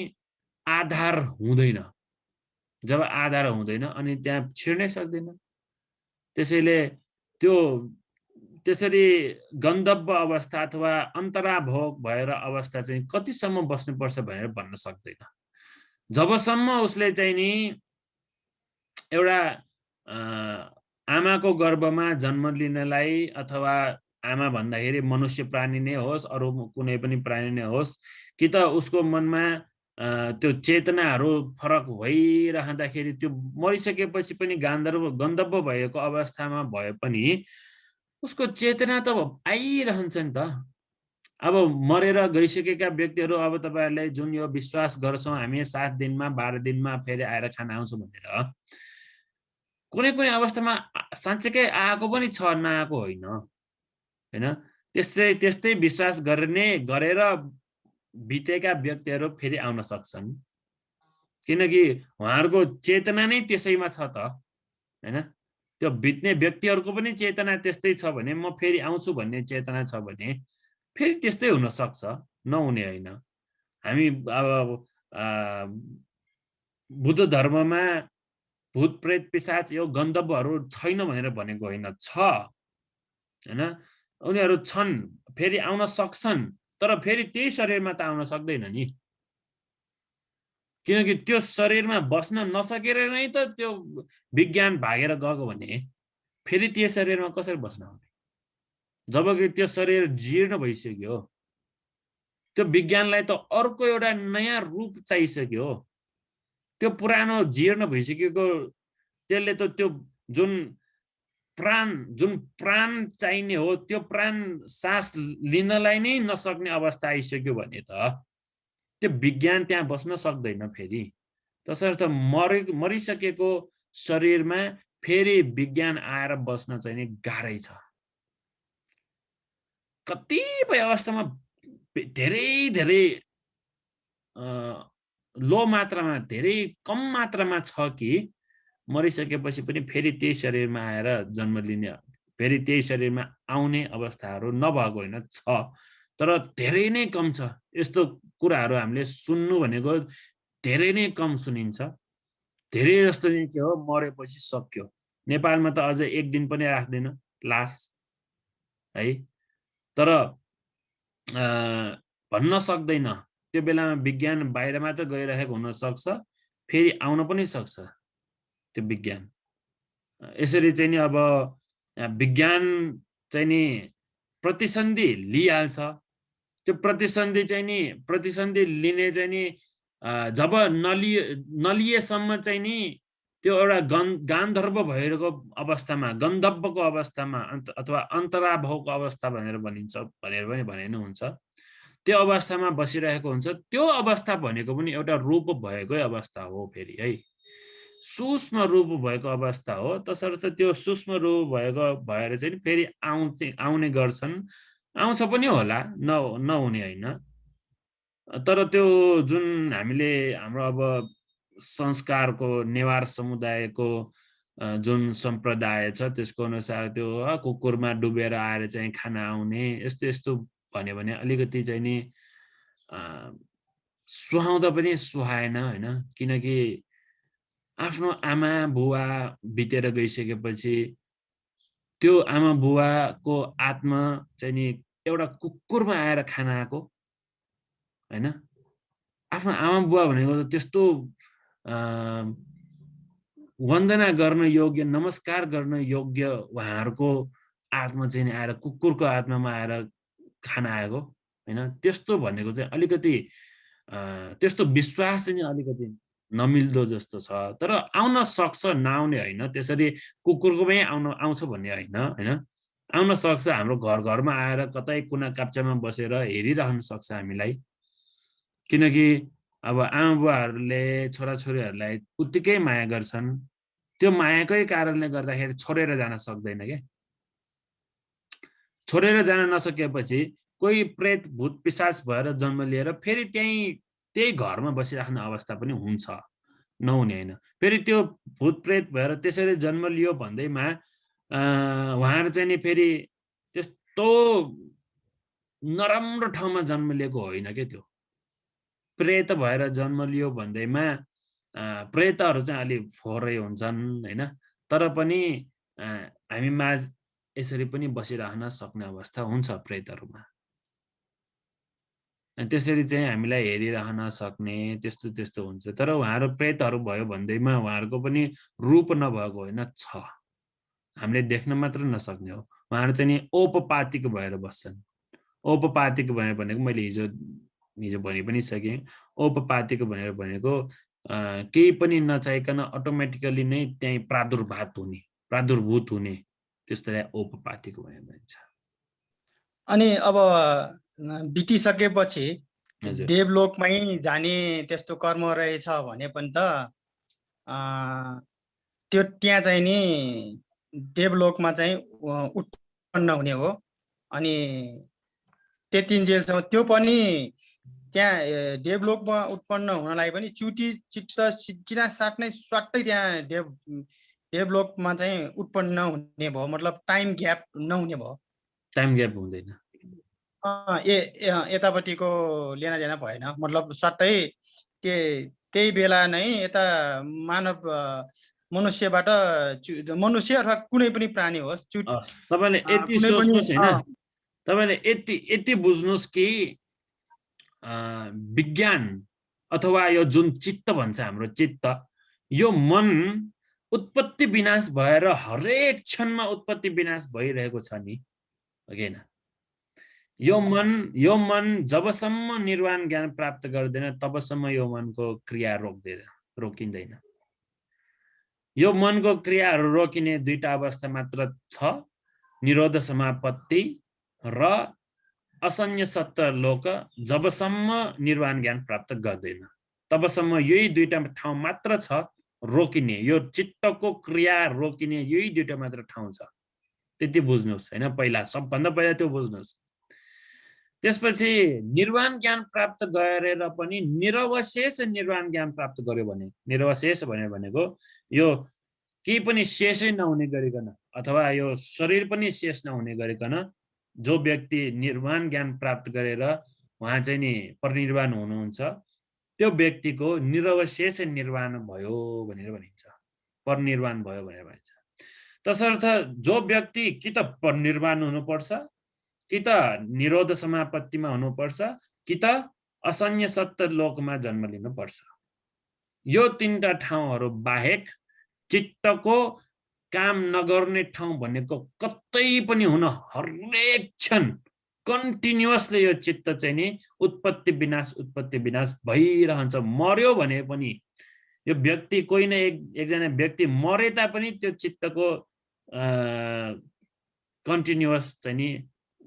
Speaker 1: आधार हुँदैन। जब आधार हुँदैन अनि त्यहाँ छिर्नै सक्दैन। त्यसैले त्यो त्यसरी गन्धब्ब अवस्था अथवा अन्तराभोग भएर अवस्था चाहिँ कतिसम्म बस्नुपर्छ भनेर भन्न सक्दैन। जबसम्म उसले चाहिँ नि एउटा आमाको गर्भमा जन्म लिनलाई अथवा आमा भन्दाखेरि मनुष्य प्राणी नै होस् अरू कुनै पनि प्राणी नै होस् कि त उसको मनमा त्यो चेतनाहरू फरक भइरहँदाखेरि त्यो मरिसकेपछि पनि गन्धब्ब भएको अवस्थामा भए पनि उसको चेतना त आइरहन्छ नि त। अब मरेर गइसकेका व्यक्तिहरू अब तपाईहरुले जुन यो विश्वास गर्छौं हामी 7 दिनमा 12 दिनमा फेरि आएर खान आउँछौं भनेर, कुनै कुनै अवस्थामा साँच्चैकै आएको पनि छ, नआएको होइन हैन। त्यस्तै विश्वास गरेर बितेका व्यक्तिहरू फेरि आउन सक्छन्, किनकि उहाँहरूको चेतना नै त्यसैमा छ त हैन। त्यो बित्ने व्यक्तिहरूको पनि चेतना त्यस्तै छ भने म फेरि आउँछु भन्ने चेतना छ भने फेरि त्यस्तै हुन सक्छ, नहुने होइन। हामी अब बुद्ध धर्ममा भूत प्रेत पिशाच यो गन्धब्बहरू छैन भनेर भनेको होइन, छ हैन। उनीहरू छन्, फेरि आउन सक्छन्, तर फेरि त्यही शरीरमा त आउन सक्दैन नि, किनकि त्यो शरीरमा बस्न नसकेर नै त त्यो विज्ञान भागेर गएको भने फेरि त्यो शरीरमा कसरी बस्न आउने? जबकि त्यो शरीर जीर्ण भइसक्यो, त्यो विज्ञानलाई त अर्को एउटा नयाँ रूप चाहिसक्यो। त्यो पुरानो जीर्ण भइसकेको त्यसले त त्यो जुन प्राण चाहिने हो त्यो प्राण सास लिनलाई नै नसक्ने अवस्था आइसक्यो भने त त्यो विज्ञान त्यहाँ बस्न सक्दैन फेरि। तसर्थ मरिसकेको शरीरमा फेरि विज्ञान आएर बस्न चाहिँ नि गाह्रै छ। कतिपय अवस्थामा धेरै लो मात्रामा, धेरै कम मात्रामा छ कि मरिसकेपछि पनि फेरि त्यही शरीरमा आएर जन्म लिने, फेरि त्यही शरीरमा आउने अवस्थाहरू नभएको होइन, छ, तर धेरै नै कम छ। यस्तो कुराहरू हामीले सुन्नु भनेको धेरै नै कम सुनिन्छ। धेरै जस्तो चाहिँ के हो, मरेपछि सक्यो। नेपालमा त अझ 1 दिन पनि राख्दैन लास है, तर भन्न सक्दैन। त्यो बेलामा विज्ञान बाहिर मात्र गइरहेको हुन सक्छ, फेरि आउन पनि सक्छ त्यो विज्ञान। यसरी चाहिँ नि अब विज्ञान चाहिँ नि प्रतिसन्धि लिइहाल्छ। त्यो प्रतिसन्धि लिने चाहिँ नि जब नलिएसम्म चाहिँ नि त्यो एउटा गान्धर्व भएको अवस्थामा, गन्धब्बको अवस्थामा अथवा अन्तराभावको अवस्था भनेर भनिन्छ, भनेर पनि भने हुन्छ। त्यो अवस्थामा बसिरहेको हुन्छ। त्यो अवस्था भनेको पनि एउटा रूप भएकै अवस्था हो फेरि है, सूक्ष्म रूप भएको अवस्था हो। तसर्थ त्यो सूक्ष्म रूप भएर चाहिँ फेरि आउने गर्छन्, आउँछ पनि होला, नहुने होइन। तर त्यो जुन हामीले हाम्रो अब संस्कारको नेवार समुदायको जुन सम्प्रदाय छ त्यसको अनुसार त्यो कुकुरमा डुबेर आएर चाहिँ खाना आउने यस्तो भन्यो भने अलिकति चाहिँ नि सुहाउँदा पनि सुहाएन होइन। किनकि आफ्नो आमा बुवा बितेर गइसकेपछि त्यो आमा बुवाको आत्मा चाहिँ नि एउटा कुकुरमा आएर खाना आएको होइन। आफ्नो आमा बुवा भनेको त त्यस्तो वन्दना गर्न योग्य, नमस्कार गर्न योग्य उहाँहरूको आत्मा चाहिँ आएर कुकुरको आत्मामा आएर खाना आएको होइन। त्यस्तो भनेको चाहिँ अलिकति त्यस्तो विश्वास चाहिँ अलिकति नमिल्दो जस्तो छ। तर आउन सक्छ, नआउने होइन। त्यसरी कुकुरकोमै आउँछ भन्ने होइन होइन, आउन सक्छ। हाम्रो घरमा आएर कतै कुना काप्चामा बसेर हेरिरहन सक्छ हामीलाई, किनकि अब आमा बुवाहरूले छोराछोरीहरूलाई उत्तिकै माया गर्छन्, त्यो मायाकै कारणले गर्दाखेरि छोडेर जान सक्दैन के। छोडेर जान नसकेपछि कोही प्रेत भूत पिशाच भएर जन्म लिएर फेरि त्यही घरमा बसिराख्ने अवस्था पनि हुन्छ, नहुने होइन। फेरि त्यो भूत प्रेत भएर त्यसरी जन्म लियो भन्दैमा उहाँहरू चाहिँ नि फेरि त्यस्तो नराम्रो ठाउँमा जन्म लिएको होइन के। त्यो प्रेत भएर जन्म लियो भन्दैमा प्रेतहरू चाहिँ अलि फोहोरै हुन्छन् होइन, तर पनि हामी माझ यसरी पनि बसिरहन सक्ने अवस्था हुन्छ प्रेतहरूमा। त्यसरी चाहिँ हामीलाई हेरिरहन सक्ने त्यस्तो हुन्छ। तर उहाँहरू प्रेतहरू भयो भन्दैमा उहाँहरूको पनि रूप नभएको होइन, छ, हामीले देख्न मात्र नसक्ने हो। उहाँहरू चाहिँ नि औपपातिक भएर बस्छन्। औपपातिक भनेको मैले हिजो भनि पनि सकेँ। औपपातिक भनेको केही पनि नचाहिकन अटोमेटिकली नै त्यही प्रादुर्भूत हुने, त्यसलाई औपपातिक भनिन्छ।
Speaker 2: अनि अब बितिसकेपछि
Speaker 1: हजुर।
Speaker 2: देवलोकमै जाने त्यस्तो कर्म रहेछ भने पनि त त्यो त्यहाँ चाहिँ नि देवलोकमा चाहिँ उत्पन्न हुने हो। अनि त्यतिन्जेलसम्म त्यो पनि त्यहाँ देवलोकमा उत्पन्न हुनलाई पनि चित्त सिद्धिना साथ नै स्वाट्टै त्यहाँ देवलोकमा चाहिँ उत्पन्न हुने भयो, मतलब टाइम ग्याप नहुने भयो।
Speaker 1: टाइम ग्याप हुँदैन।
Speaker 2: यतापट्टिको लेना देना भएन, मतलब सट्टै त्यही बेला नै यता मानव मनुष्यबाट मनुष्य अथवा कुनै पनि प्राणी होस्
Speaker 1: तपाईँले यति सोच्नुहोस् होइन, तपाईँले यति बुझ्नुहोस् कि विज्ञान अथवा यो जुन चित्त भन्छ हाम्रो चित्त, यो मन उत्पत्ति विनाश भएर हरेक क्षणमा उत्पत्ति विनाश भइरहेको छ नि, होइन? यो मन जबसम्म निर्वाण ज्ञान प्राप्त गर्दैन तबसम्म यो मनको क्रिया रोकिँदैन। यो मनको क्रियाहरू रोकिने दुईटा अवस्था मात्र छ, निरोध समापत्ति र असंज्ञ सत्य लोक। जबसम्म निर्वाण ज्ञान प्राप्त गर्दैन तबसम्म यही दुईटा ठाउँ मात्र छ रोकिने, यो चित्तको क्रिया रोकिने यही दुईटा मात्र ठाउँ छ। त्यति बुझ्नुहोस् होइन, पहिला सबभन्दा पहिला त्यो बुझ्नुहोस्। त्यसपछि निर्वाण ज्ञान प्राप्त गरेर पनि निरवशेष निर्वाण ज्ञान प्राप्त गर्यो भने, निरवशेष भनेको यो केही पनि शेषै नहुने गरिकन अथवा यो शरीर पनि शेष नहुने गरिकन जो व्यक्ति निर्वाण ज्ञान प्राप्त गरेर उहाँ चाहिँ नि परिनिर्वाण हुनुहुन्छ, त्यो व्यक्तिको निरवशेष निर्वाण भयो भनेर भनिन्छ, परिनिर्वाण भयो भनेर भनिन्छ। तसर्थ जो व्यक्ति कि त परिनिर्वाण हुनुपर्छ, कि त निरोध समापत्तिमा हुनुपर्छ, कि त असंज्ञ सत्य लोकमा जन्म लिनुपर्छ। यो तीनटा ठाउँहरू बाहेक चित्तको काम नगर्ने ठाउँ भनेको कतै पनि हुन, हरेक क्षण कन्टिन्युअसली यो चित्त चाहिँ नि उत्पत्ति विनाश भइरहन्छ। मर्यो भने पनि यो व्यक्ति कोही न एकजना व्यक्ति मरे तापनि त्यो चित्तको कन्टिन्युअस चाहिँ नि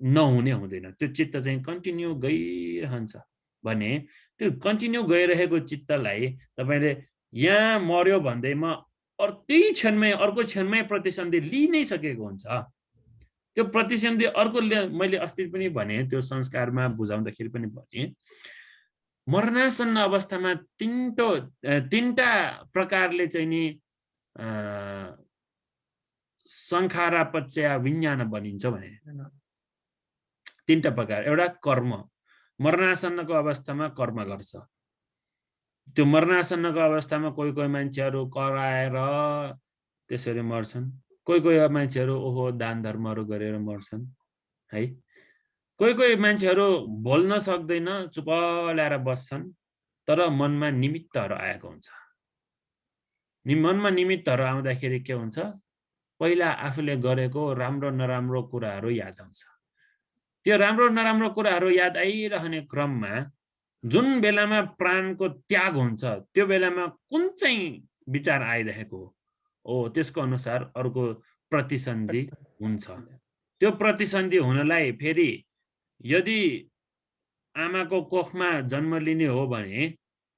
Speaker 1: नहुने हुँदैन, त्यो चित्त चाहिँ कन्टिन्यू गइरहन्छ। भने त्यो कन्टिन्यू गइरहेको चित्तलाई तपाईँले यहाँ मर्यो भन्दैमा त्यही क्षणमै अर्को क्षणमै प्रतिसन्धि लिइ नै सकेको हुन्छ। त्यो प्रतिसन्धि अर्को मैले अस्ति पनि भने, त्यो संस्कारमा बुझाउँदाखेरि पनि भने, मरणासन्न अवस्थामा तीनटा प्रकारले चाहिँ नि संखारा पच्चया विज्ञान बनिन्छ भने, तीनटा प्रकार। एउटा कर्म, मरणासन्नको अवस्थामा कर्म गर्छ। त्यो मरणासन्नको अवस्थामा कोही मान्छेहरू कराएर त्यसरी मर्छन्, कोही मान्छेहरू ओहो दान धर्महरू गरेर मर्छन् है। कोही मान्छेहरू बोल्न सक्दैन, चुप ल्याएर बस्छन्, तर मनमा निमित्तहरू आएको हुन्छ। मनमा निमित्तहरू आउँदाखेरि के हुन्छ, पहिला आफूले गरेको राम्रो नराम्रो कुराहरू याद आउँछ। त्यो राम्रो नराम्रो कुराहरू याद आइरहने क्रममा जुन बेलामा प्राणको त्याग हुन्छ त्यो बेलामा कुन चाहिँ विचार आइरहेको हो त्यसको अनुसार अर्को प्रतिसन्धि हुन्छ। त्यो प्रतिसन्धि हुनलाई फेरि यदि आमाको कोखमा जन्म लिने हो भने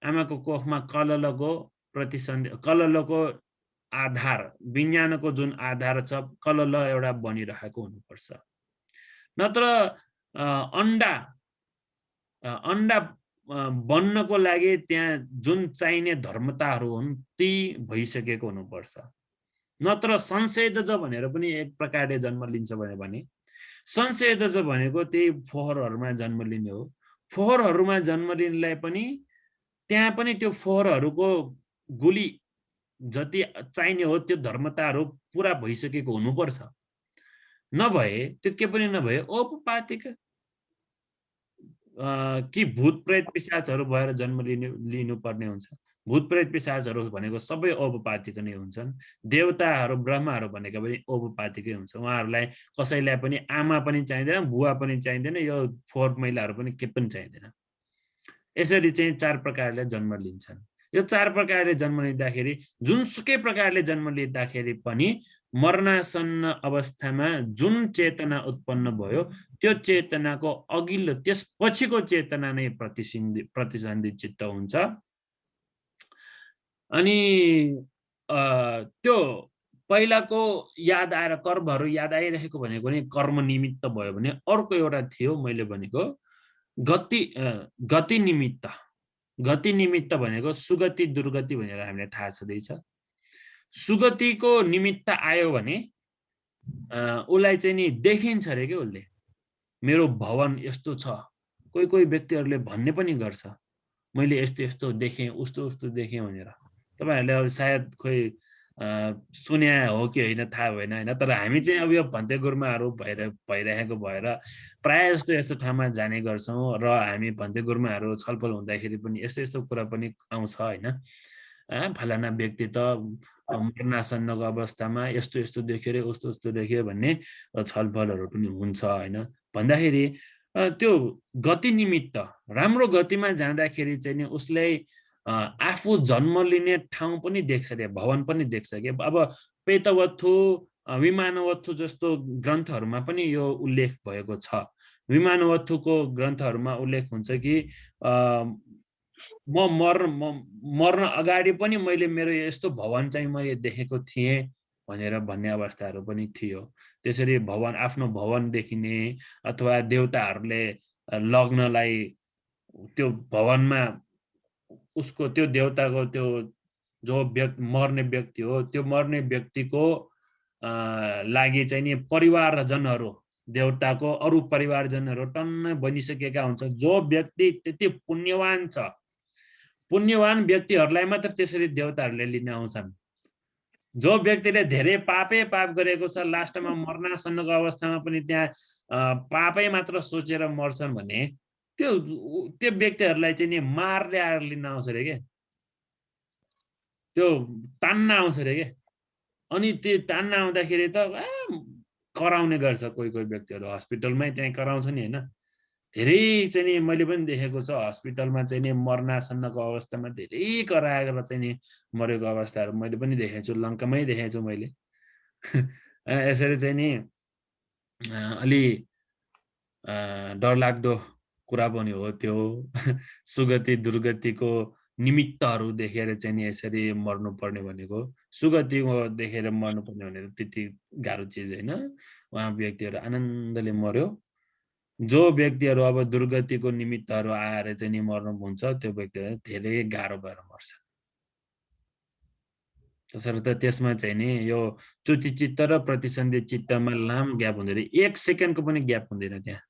Speaker 1: आमाको कोखमा कललको प्रतिसन्धि कललको आधार विज्ञानको जुन आधार छ कलल एउटा बनिरहेको हुनुपर्छ। नत्र अन्डा बन्नको लागि त्यहाँ जुन चाहिने धर्मताहरू हुन् ती भइसकेको हुनुपर्छ। नत्र संशयज भनेर पनि एक प्रकारले जन्म लिन्छ भने संशयज भनेको त्यही फोहोरहरूमा जन्म लिने हो। फोहोरहरूमा जन्म लिनलाई पनि त्यहाँ पनि त्यो फोहोरहरूको गुली जति चाहिने हो त्यो धर्मताहरू पुरा भइसकेको हुनुपर्छ। नभए त्यो के पनि नभए औपपातिक कि भूत प्रेत पिशाचहरू भएर जन्म लिनुपर्ने हुन्छ। भूत प्रेत पिशाचहरू भनेको सबै औपपातिक नै हुन्छन्। देवताहरू ब्रह्माहरू भनेको पनि औपपातिकै हुन्छ। उहाँहरूलाई कसैलाई पनि आमा पनि चाहिँदैन, बुवा पनि चाहिँदैन, यो फोहोर मैलाहरू पनि के पनि चाहिँदैन। यसरी चाहिँ 4 प्रकारले जन्म लिन्छन्। यो 4 प्रकारले जन्म लिँदाखेरि जुनसुकै प्रकारले जन्म लिँदाखेरि पनि मरणासन्न अवस्थामा जुन चेतना उत्पन्न भयो त्यो चेतनाको अघिल्लो त्यसपछिको चेतना नै प्रतिसन्धि चित्त हुन्छ। अनि त्यो पहिलाको याद आएर कर्महरू याद आइरहेको भनेको नि कर्म निमित्त भयो भने अर्को एउटा थियो मैले भनेको गति निमित्त। गति निमित्त भनेको सुगति दुर्गति भनेर हामीलाई थाहा छँदैछ। सुगतिको निमित्त आयो भने उसलाई चाहिँ नि देखिन्छ अरे के उसले मेरो भवन यस्तो छ। कोही कोही व्यक्तिहरूले भन्ने पनि गर्छ मैले यस्तो यस्तो देखेँ उस्तो उस्तो देखेँ भनेर। तपाईहरुले अब सायद खोइ सुन्या हो कि होइन थाहा भएन हैन। तर हामी चाहिँ अब यो भन्ते गुरुमाहरू भइरहेको भएर प्राय जस्तो यस्तो ठाउँमा जाने गर्छौं र हामी भन्ते गुरुमाहरू छलफल हुँदाखेरि पनि यस्तो यस्तो कुरा पनि आउँछ हैन। फलाना व्यक्ति त मरणासन्नको अवस्थामा यस्तो यस्तो देख्यो रे उस्तो उस्तो देख्यो भन्ने छलफलहरू पनि हुन्छ हैन। भन्दाखेरि त्यो गति निमित्त राम्रो गतिमा जाँदाखेरि चाहिँ नि उसले आफू जन्म लिने ठाउँ पनि देख्छ रे, भवन पनि देख्छ के। अब पेतवत्थु विमानवत्थु जस्तो ग्रन्थहरूमा पनि यो उल्लेख भएको छ। विमानवत्थुको ग्रन्थहरूमा उल्लेख हुन्छ कि म मर्न अगाडि पनि मैले मेरो यस्तो भवन चाहिँ मैले देखेको थिएँ भनेर भन्ने अवस्थाहरू पनि थियो। त्यसरी भवन आफ्नो भवन देखिने अथवा देवताहरूले लग्नलाई त्यो भवनमा उसको त्यो देवताको त्यो जो मर्ने व्यक्ति हो त्यो मर्ने व्यक्तिको लागि चाहिँ नि परिवारजनहरू देवताको अरु परिवारजनहरू टन्न बनिसकेका हुन्छ। जो व्यक्ति त्यति पुण्यवान छ पुण्यवान व्यक्तिहरूलाई मात्र त्यसरी देवताहरूले लिन आउँछन्। जो व्यक्तिले धेरै पापै पाप गरेको छ लास्टमा मरणासन्नको अवस्थामा पनि त्यहाँ पापै मात्र सोचेर मर्छन् भने त्यो व्यक्तिहरूलाई चाहिँ नि मारले आएर लिन आउँछ रे के। त्यो तान्न आउँछ रे के। अनि त्यो तान्न आउँदाखेरि त कराउने गर्छ कोही कोही व्यक्तिहरू हस्पिटलमै त्यहाँ कराउँछ नि हैन। धेरै चाहिँ नि मैले पनि देखेको छ हस्पिटलमा चाहिँ नि मरणासन्नको अवस्थामा धेरै कराएर चाहिँ नि मरेको अवस्थाहरू मैले पनि देखेको छु, लङ्कामै देखेको छु मैले। यसरी चाहिँ नि अलि डरलाग्दो कुरा पनि हो त्यो। सुगति दुर्गतिको निमित्तहरू देखेर चाहिँ नि यसरी मर्नुपर्ने भनेको, सुगतिको देखेर मर्नुपर्ने भनेको त्यति गाह्रो चिज होइन। उहाँ व्यक्तिहरू आनन्दले मर्यो। जो व्यक्तिहरू अब दुर्गतिको निमित्तहरू आएर चाहिँ नि मर्नुहुन्छ त्यो व्यक्तिहरू धेरै गाह्रो भएर मर्छ। त्यसर्थ त्यसमा चाहिँ नि यो च्युति चित्त र प्रतिसन्धि चित्तमा लामो ग्याप हुँदैन, 1 सेकेन्डको पनि ग्याप हुँदैन त्यहाँ।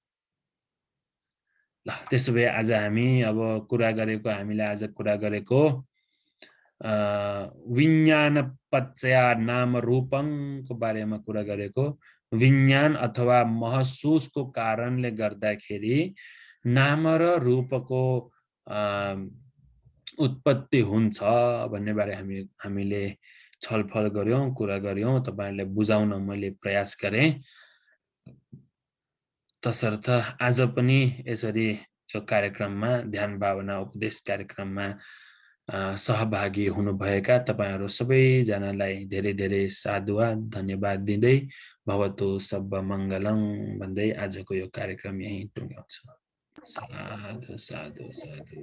Speaker 1: ल त्यसो भए आज हामी अब हामीले आज कुरा गरेको विज्ञान पच्चया नाम रूपंको बारेमा कुरा गरेको। विज्ञान अथवा महसुसको कारणले गर्दाखेरि नाम र रूपको उत्पत्ति हुन्छ भन्ने बारे हामीले छलफल गर्यौं, कुरा गर्यौं। तपाईहरुलाई बुझाउन मैले प्रयास गरे। तसर्थ आज पनि यसरी यो कार्यक्रममा ध्यान भावना उपदेश कार्यक्रममा सहभागी हुनुभएका तपाईहरु सबैजनालाई धेरै धेरै साधुवाद धन्यवाद दिँदै भवतु सब्ब मंगलम भन्दै आजको यो कार्यक्रम यही टुङ्ग्याउँछु। साधु साधु साधु।